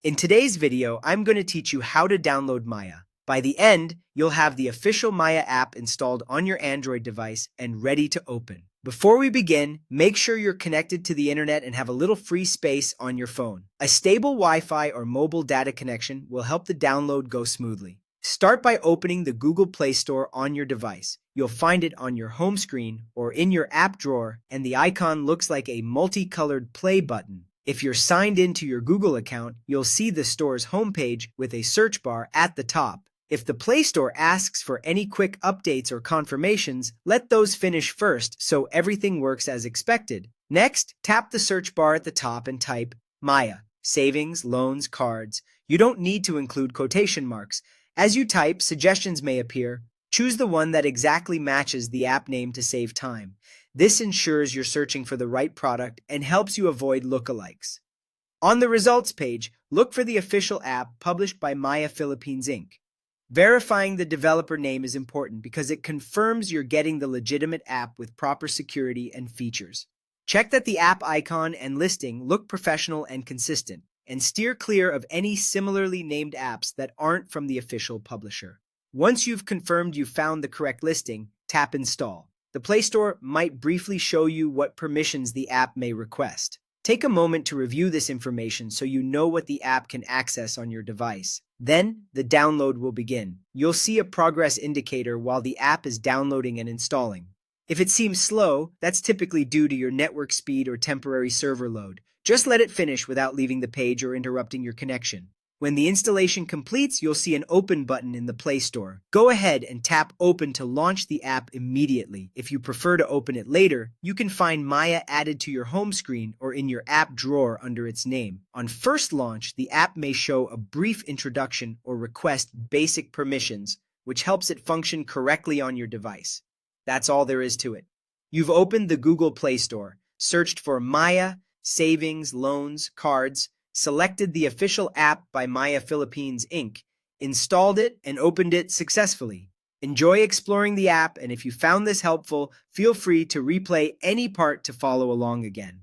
In today's video, I'm going to teach you how to download Maya. By the end, you'll have the official Maya app installed on your Android device and ready to open. Before we begin, make sure you're connected to the internet and have a little free space on your phone. A stable Wi-Fi or mobile data connection will help the download go smoothly. Start by opening the Google Play Store on your device. You'll find it on your home screen or in your app drawer, and the icon looks like a multicolored play button. If you're signed into your Google account, you'll see the store's homepage with a search bar at the top. If the Play Store asks for any quick updates or confirmations, let those finish first so everything works as expected. Next, tap the search bar at the top and type Maya, savings, loans, cards. You don't need to include quotation marks. As you type, suggestions may appear. Choose the one that exactly matches the app name to save time. This ensures you're searching for the right product and helps you avoid lookalikes. On the results page, look for the official app published by Maya Philippines Inc. Verifying the developer name is important because it confirms you're getting the legitimate app with proper security and features. Check that the app icon and listing look professional and consistent, and steer clear of any similarly named apps that aren't from the official publisher. Once you've confirmed you've found the correct listing, tap Install. The Play Store might briefly show you what permissions the app may request. Take a moment to review this information so you know what the app can access on your device. Then, the download will begin. You'll see a progress indicator while the app is downloading and installing. If it seems slow, that's typically due to your network speed or temporary server load. Just let it finish without leaving the page or interrupting your connection. When the installation completes, you'll see an Open button in the Play Store. Go ahead and tap Open to launch the app immediately. If you prefer to open it later, you can find Maya added to your home screen or in your app drawer under its name. On first launch, the app may show a brief introduction or request basic permissions, which helps it function correctly on your device. That's all there is to it. You've opened the Google Play Store, searched for Maya, savings, loans, cards, selected the official app by Maya Philippines Inc., installed it, and opened it successfully. Enjoy exploring the app, and if you found this helpful, feel free to replay any part to follow along again.